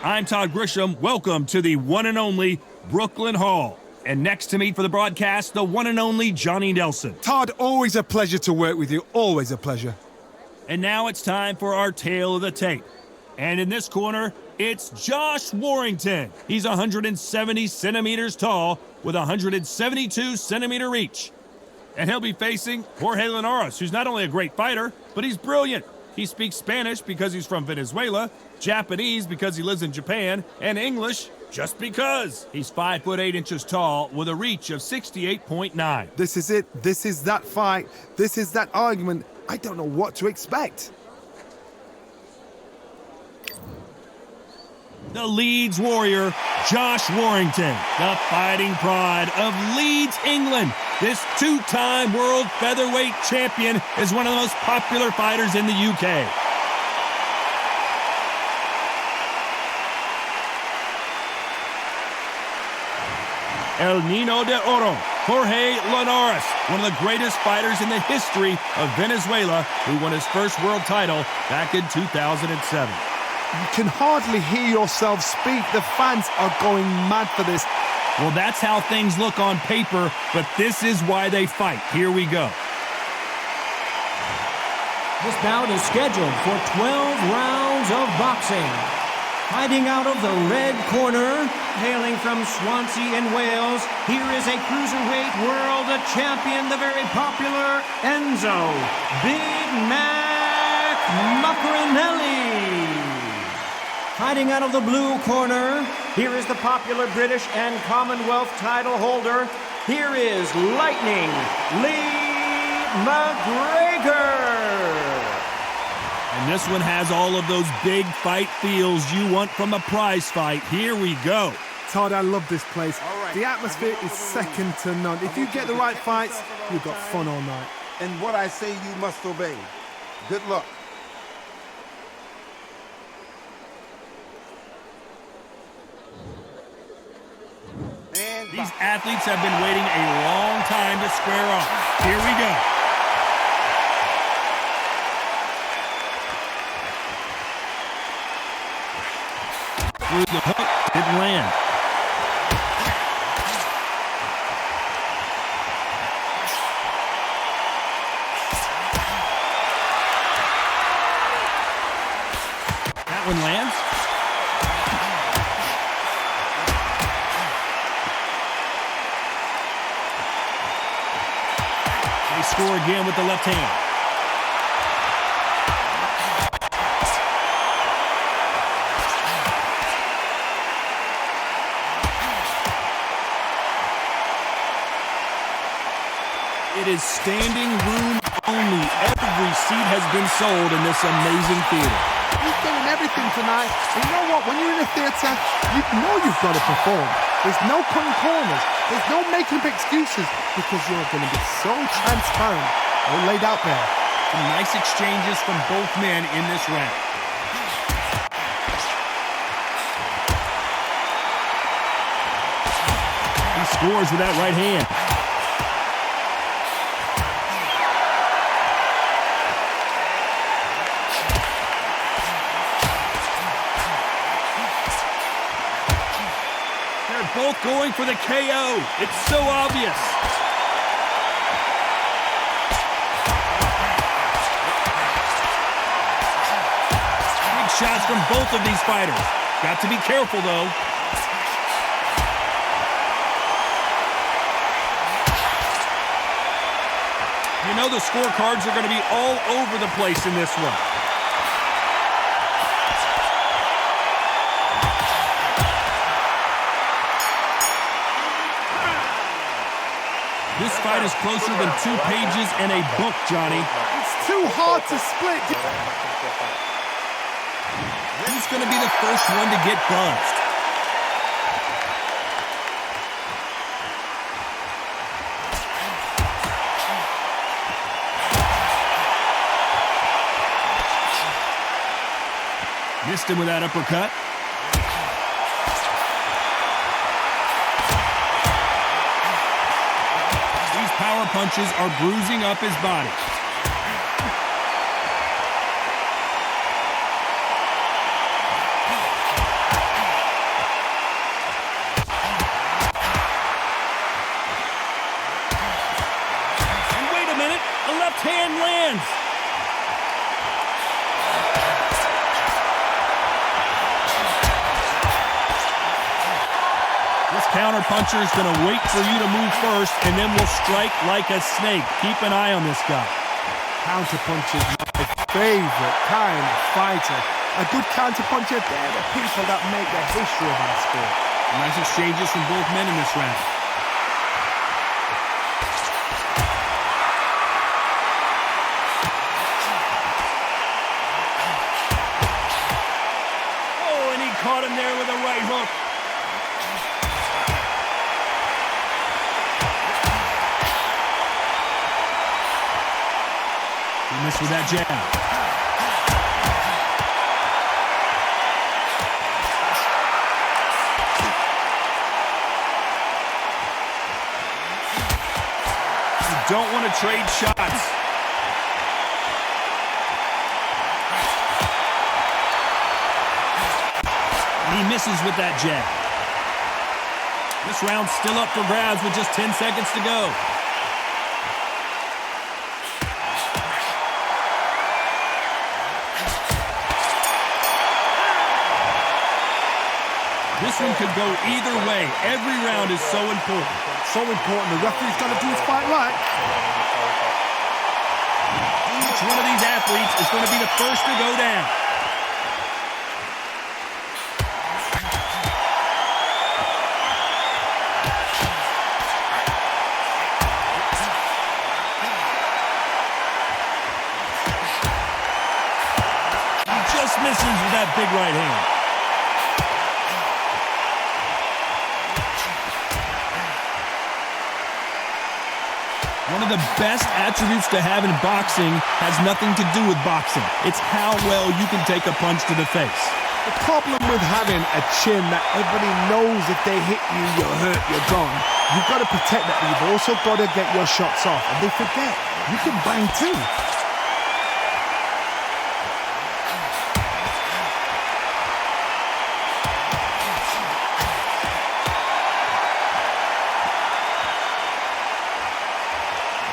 I'm Todd Grisham. Welcome to the one and only Brooklyn Hall. And next to me for the broadcast, the one and only Johnny Nelson. Todd, always a pleasure to work with you. Always a pleasure. And now it's time for our tale of the tape. And in this corner, it's Josh Warrington. He's 170 centimeters tall with 172 centimeter reach. And he'll be facing Jorge Linares, who's not only a great fighter, but he's brilliant. He speaks Spanish because he's from Venezuela, Japanese because he lives in Japan, and English just because. He's 5'8" tall with a reach of 68.9. This is it. This is that fight. This is that argument. I don't know what to expect. The Leeds warrior, Josh Warrington, the fighting pride of Leeds, England. This two-time world featherweight champion is one of the most popular fighters in the UK. El Niño de Oro, Jorge Linares, one of the greatest fighters in the history of Venezuela, who won his first world title back in 2007. You can hardly hear yourself speak. The fans are going mad for this. Well, that's how things look on paper, but this is why they fight. Here we go. This bout is scheduled for 12 rounds of boxing. Fighting out of the red corner, hailing from Swansea in Wales, here is a cruiserweight world champion, the very popular Enzo Big Mac Maccarinelli. Fighting out of the blue corner, here is the popular British and Commonwealth title holder. Here is Lightning Lee McGregor. And this one has all of those big fight feels you want from a prize fight. Here we go. Todd, I love this place. The atmosphere is second to none. If you get the right fights, you've got fun all night. And what I say you must obey. Good luck. These athletes have been waiting a long time to square off. Here we go. Through the hook, didn't land. That one lands. They score again with the left hand. It is standing room only. Every seat has been sold in this amazing theater. You're getting everything tonight. And you know what? When you're in a theatre, you know you've got to perform. There's no cutting corners. There's no making up excuses because you're going to be so transparent. All laid out there. Some nice exchanges from both men in this round. He scores with that right hand. Both going for the KO. It's so obvious. Big shots from both of these fighters. Got to be careful, though. You know the scorecards are going to be all over the place in this one. This fight is closer than 2 pages in a book, Johnny. It's too hard to split. Who's going to be the first one to get buzzed? Missed him with that uppercut. Power punches are bruising up his body. left hand lands. This counterpuncher is going to wait for you to move first and then will strike like a snake. Keep an eye on this guy. Counterpuncher is my favorite kind of fighter. A good counterpuncher, they're the people that make the history of our sport. Nice exchanges from both men in this round. Oh, and he caught him there with a right hook. He missed with that jab. Don't want to trade shots. And he misses with that jab. This round's still up for grabs with just 10 seconds to go. This one could go either way. Every round is so important. So important. The referee's got to do his fight right. Each one of these athletes is going to be the first to go down. He just misses with that big right hand. One of the best attributes to have in boxing has nothing to do with boxing. It's how well you can take a punch to the face. The problem with having a chin that everybody knows if they hit you, you're hurt, you're gone. You've got to protect that, but you've also got to get your shots off. And they forget, you can bang too.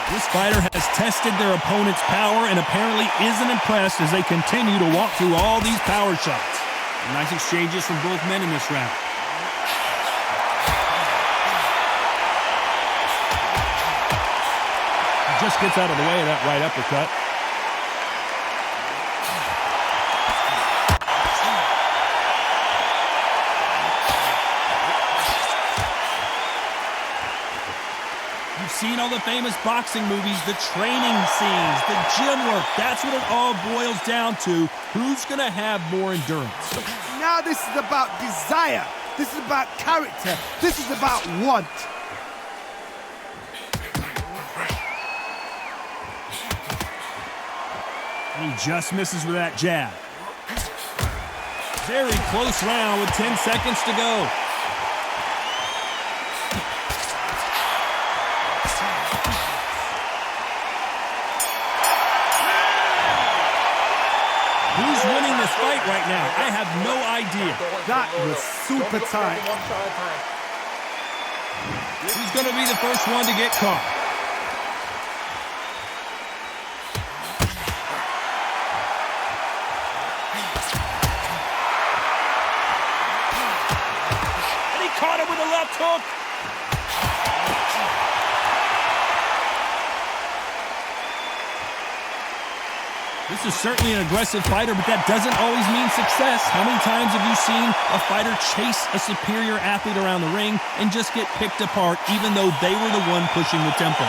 This fighter has tested their opponent's power and apparently isn't impressed as they continue to walk through all these power shots. Nice exchanges from both men in this round. He just gets out of the way of that right uppercut. Seen all the famous boxing movies, the training scenes, the gym work. That's what it all boils down to. Who's going to have more endurance? Now this is about desire. This is about character. This is about want. And he just misses with that jab. Very close round with 10 seconds to go. Who's winning this fight right now? I have no idea. That was super tight. Who's going to be the first one to get caught? And he caught him with a left hook. This is certainly an aggressive fighter, but that doesn't always mean success. How many times have you seen a fighter chase a superior athlete around the ring and just get picked apart even though they were the one pushing the tempo?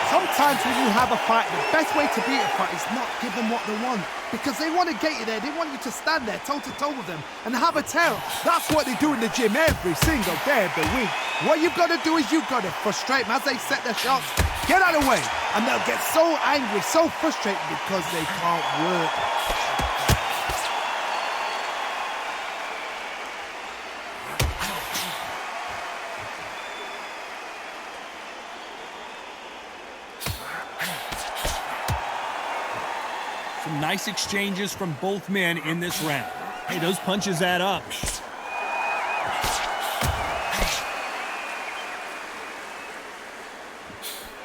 Sometimes when you have a fight, the best way to beat a fight is not give them what they want. Because they want to get you there. They want you to stand there toe-to-toe with them and have a tell. That's what they do in the gym every single day of the week. What you've got to do is you've got to frustrate them as they set their shots. Get out of the way. And they'll get so angry, so frustrated because they can't work. Some nice exchanges from both men in this round. Hey, those punches add up.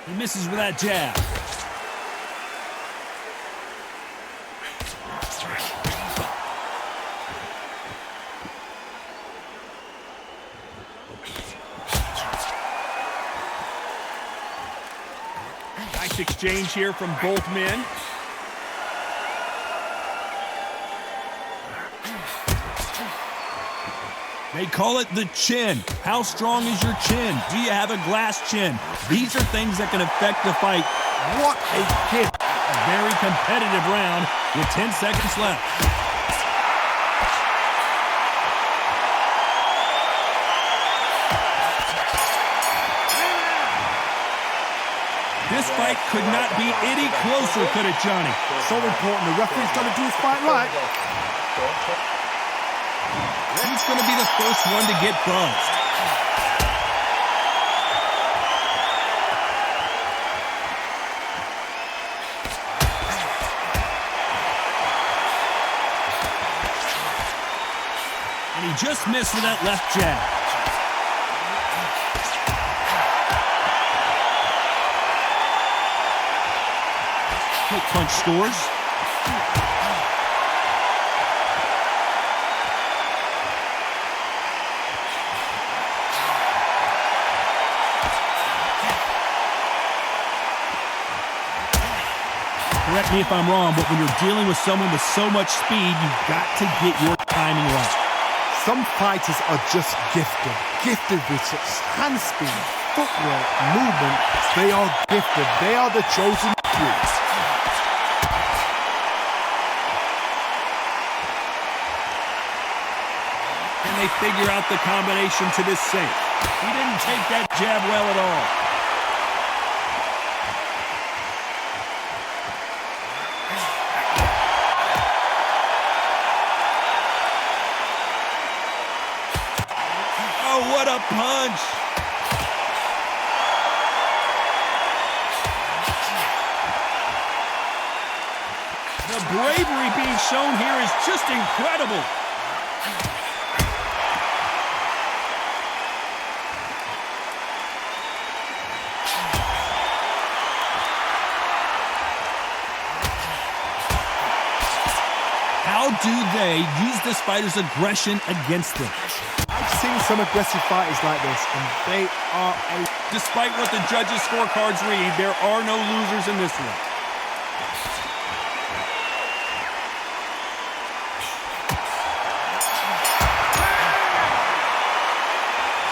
He misses with that jab. Nice exchange here from both men. They call it the chin. How strong is your chin? Do you have a glass chin? These are things that can affect the fight. What a kick. A very competitive round with 10 seconds left. This fight could not be any closer, could it, Johnny? So important. The referee's got to do his fight right. He's going to be the first one to get buzzed. And he just missed with that left jab. Quick punch scores. Correct me if I'm wrong, but when you're dealing with someone with so much speed, you've got to get your timing right. Some fighters are just gifted. Gifted with such hand speed, footwork, movement. They are gifted. They are the chosen few. Can they figure out the combination to this safe? He didn't take that jab well at all. Oh, what a punch! The bravery being shown here is just incredible. How do they use this fighter's aggression against them? I've seen some aggressive fighters like this, and they are a... Despite what the judges' scorecards read, there are no losers in this one.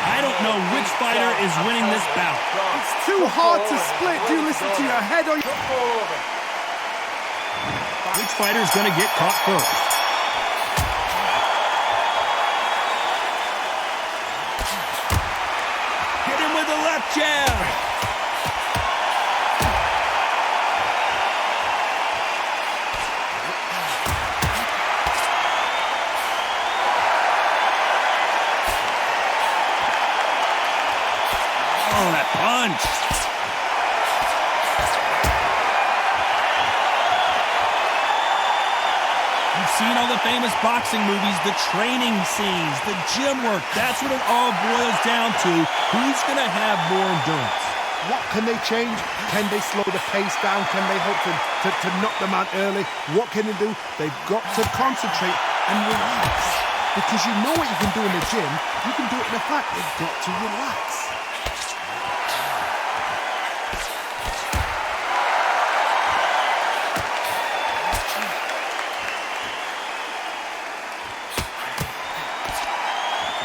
I don't know which fighter is winning this bout. It's too hard to split. Do you listen to your head or your... Which fighter is going to get caught first? Hit him with a left jab. Oh, that punch. You've seen all the famous boxing movies, the training scenes, the gym work. That's what it all boils down to. Who's going to have more endurance? What can they change? Can they slow the pace down? Can they hope to knock them out early? What can they do? They've got to concentrate and relax. Because you know what you can do in the gym, you can do it in the fight. They've got to relax.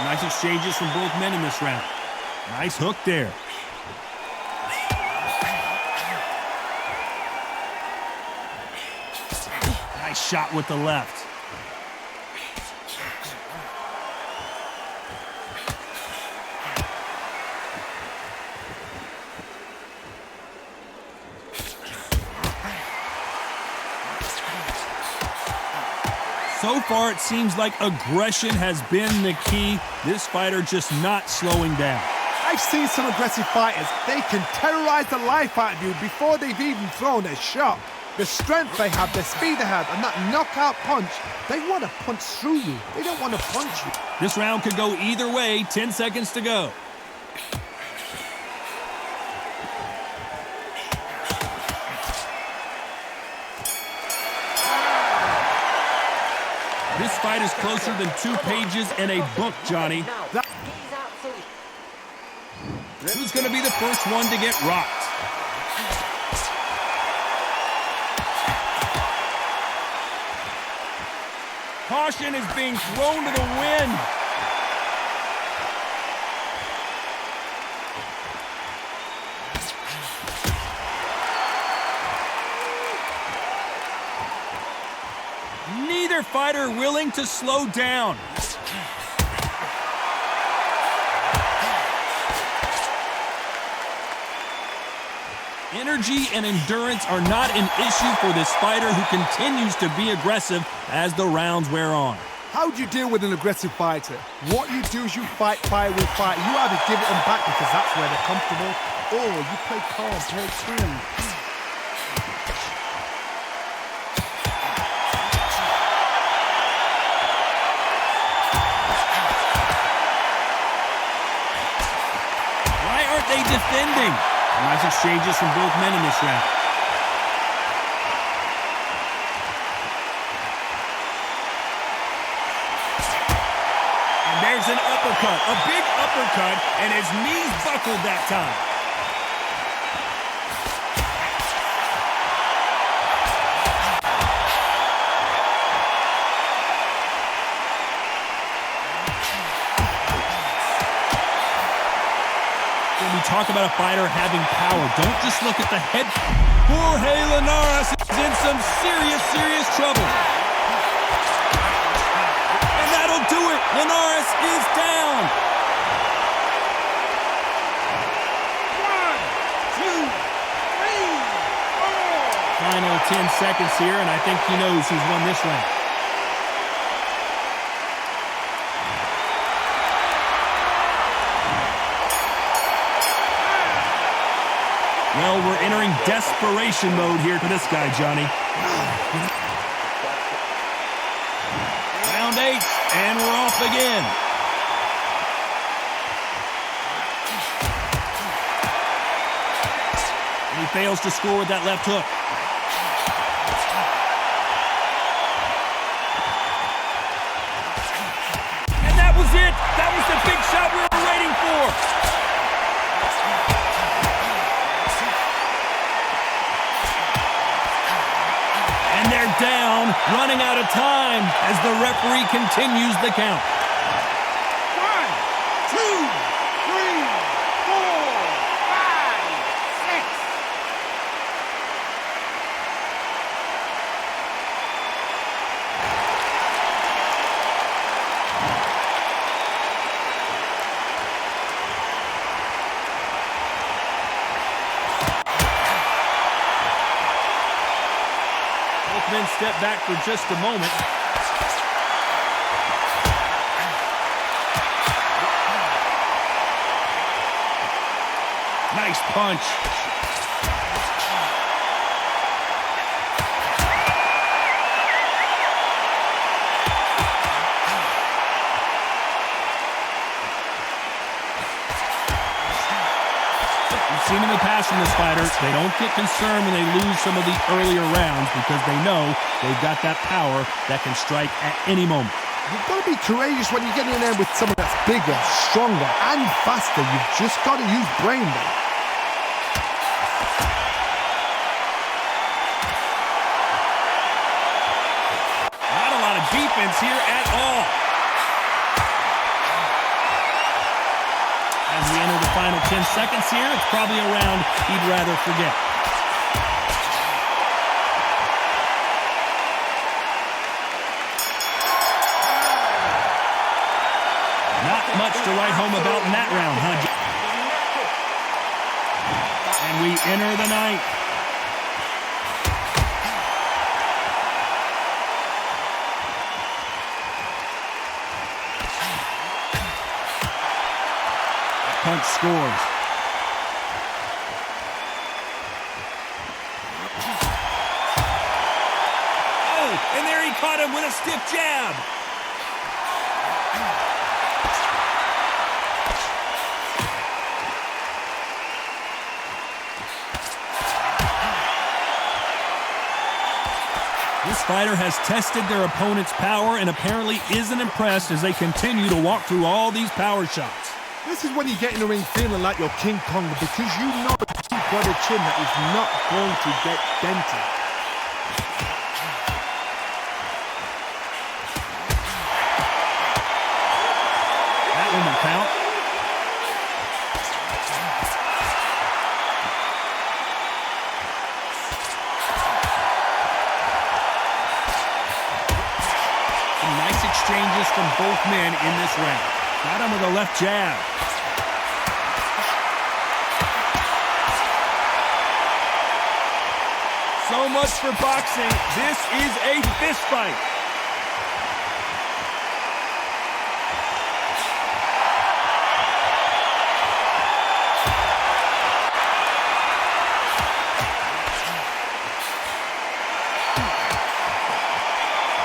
Nice exchanges from both men in this round. Nice hook there. Nice shot with the left. So far, it seems like aggression has been the key. This fighter just not slowing down. I've seen some aggressive fighters. They can terrorize the life out of you before they've even thrown a shot. The strength they have, the speed they have, and that knockout punch, they want to punch through you. They don't want to punch you. This round could go either way. 10 seconds to go. This fight is closer than 2 pages in a book, Johnny. Who's going to be the first one to get rocked? Caution is being thrown to the wind. Neither fighter willing to slow down. Energy and endurance are not an issue for this fighter who continues to be aggressive as the rounds wear on. How do you deal with an aggressive fighter? What you do is you fight fire with fire. You either give it them back because that's where they're comfortable, or you play calm, play cool. Why aren't they defending? Nice exchanges from both men in this round. And there's an uppercut, a big uppercut, and his knees buckled that time. When we talk about a fighter having power, don't just look at the head. Jorge Linares is in some serious trouble. And that'll do it. Linares is down. 1, 2, 3, 4. Final 10 seconds here, and I think he knows who's won this round. Well, we're entering desperation mode here for this guy, Johnny. Round 8, and we're off again. And he fails to score with that left hook. And that was it. That was the big shot we were waiting for. And they're down, running out of time as the referee continues the count. 1, 2, 3, 4, 5, 6. Both men step back for just a moment. Nice punch. We've seen in the past from this fighter, they don't get concerned when they lose some of the earlier rounds because they know they've got that power that can strike at any moment. You've got to be courageous when you get in there with someone that's bigger, stronger, and faster. You've just got to use brain there. Not a lot of defense here at all. As we enter the final 10 seconds here, it's probably a round he'd rather forget. Not much to write home about in that round, huh? And we enter the ninth. Punch scores. Oh, and there he caught him with a stiff jab. This fighter has tested their opponent's power and apparently isn't impressed as they continue to walk through all these power shots. This is when you get in the ring feeling like you're King Kong because you know you've got a chin that is not going to get dented. That one will count. Some nice exchanges from both men in this round. Got him with a left jab. So much for boxing. This is a fist fight.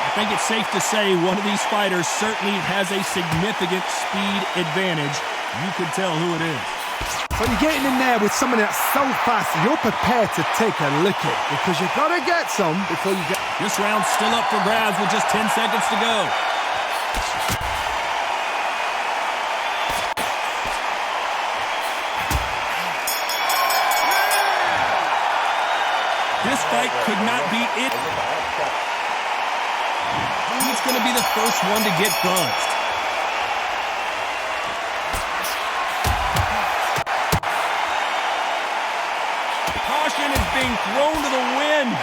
I think it's safe to say one of these fighters certainly has a significant speed advantage. You can tell who it is. So you're getting in there with someone that's so fast, you're prepared to take a licking because you've got to get some before you get... This round's still up for grabs with just 10 seconds to go. This fight could not be it. Who's going to be the first one to get buzzed? Caution is being thrown to the wind.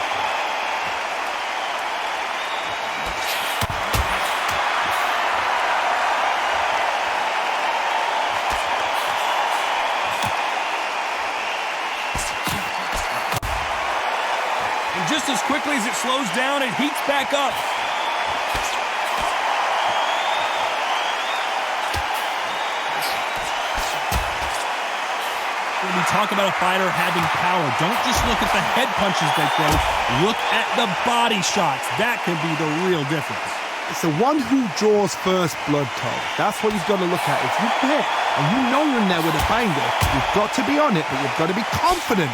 And just as quickly as it slows down, it heats back up. When we talk about a fighter having power, don't just look at the head punches they throw. Look at the body shots. That can be the real difference. It's the one who draws first blood, Todd. That's what you've got to look at. If you hit and you know you're in there with a banger, you've got to be on it, but you've got to be confident.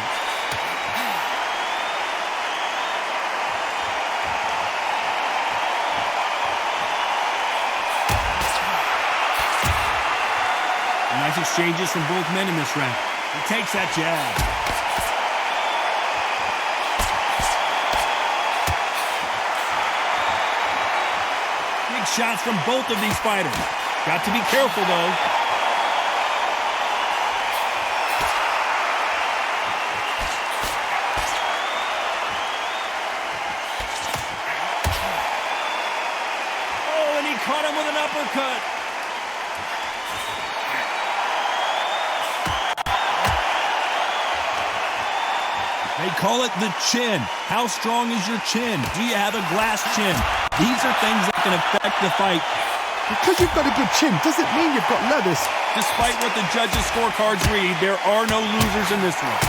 Nice exchanges from both men in this round. He takes that jab. Big shots from both of these fighters. Got to be careful, though. Oh, and he caught him with an uppercut. They call it the chin. How strong is your chin? Do you have a glass chin? These are things that can affect the fight. Because you've got a good chin doesn't mean you've got lettuce. Despite what the judges' scorecards read, there are no losers in this one.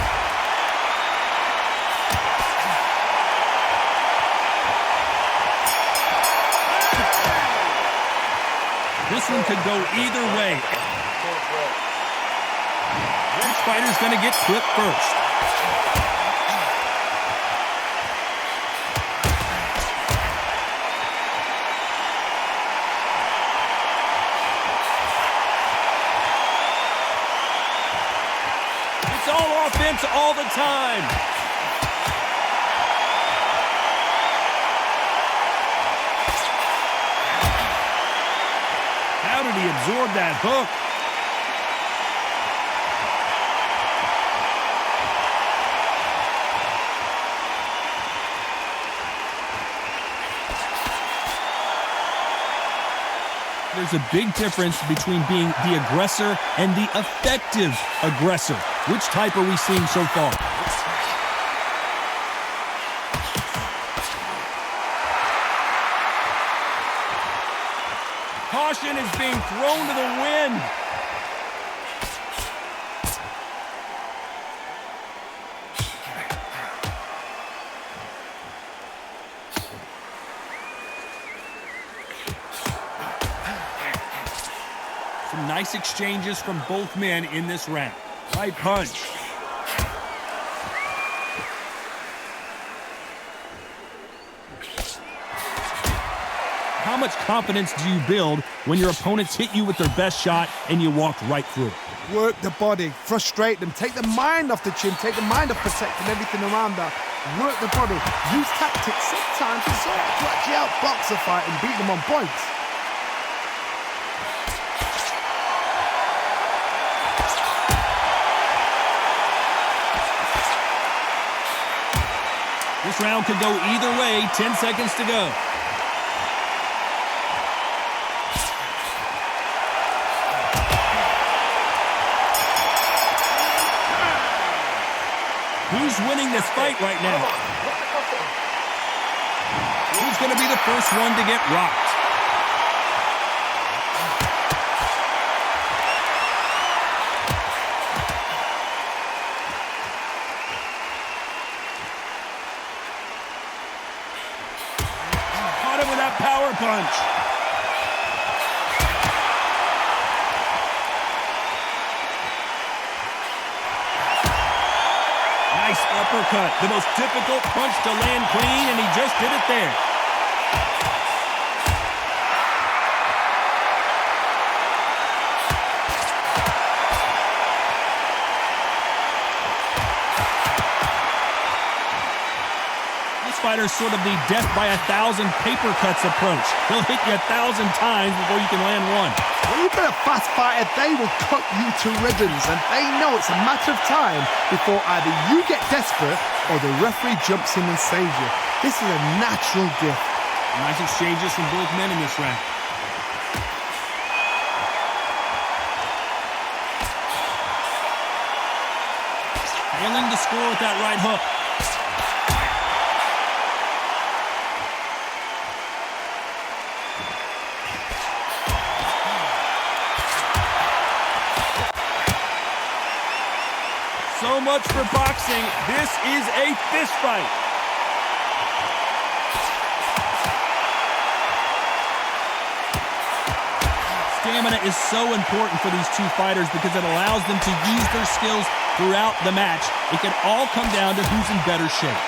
This one could go either way. Which fighter's going to get clipped first? It's all offense all the time. How did he absorb that hook? There's a big difference between being the aggressor and the effective aggressor. Which type are we seeing so far? Caution is being thrown to the wind. Some nice exchanges from both men in this round. Right punch. How much confidence do you build when your opponents hit you with their best shot and you walk right through it? Work the body, frustrate them, take the mind off the chin, take the mind off protecting everything around that. Work the body, use tactics sometimes to sort of actually outbox a fight and beat them on points. This round could go either way, 10 seconds to go. Who's winning this fight right now? Who's going to be the first one to get rocked? Caught him with that power punch. Nice uppercut, the most difficult punch to land clean, and he just did it there. This fighter's sort of the death by 1,000 paper cuts approach. He'll hit you 1,000 times before you can land one. When you've got a fast fighter, they will cut you to ribbons, and they know it's a matter of time before either you get desperate or the referee jumps in and saves you. This is a natural gift. Nice exchanges from both men in this round. Failing to score with that right hook. So much for boxing. This is a fist fight. Stamina is so important for these two fighters because it allows them to use their skills throughout the match. It can all come down to who's in better shape.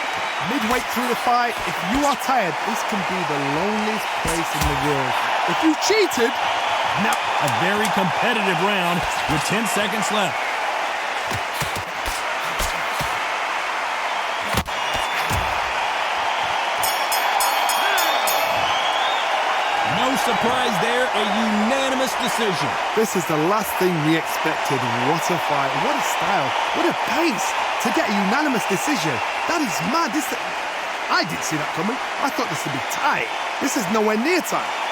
Midway through the fight, if you are tired, this can be the loneliest place in the world. If you cheated, no. A very competitive round with 10 seconds left. No surprise there, a unanimous decision. This is the last thing we expected. What a fight, what a style, what a pace to get a unanimous decision. That is mad. I didn't see that coming. I thought this would be tight. This is nowhere near tight.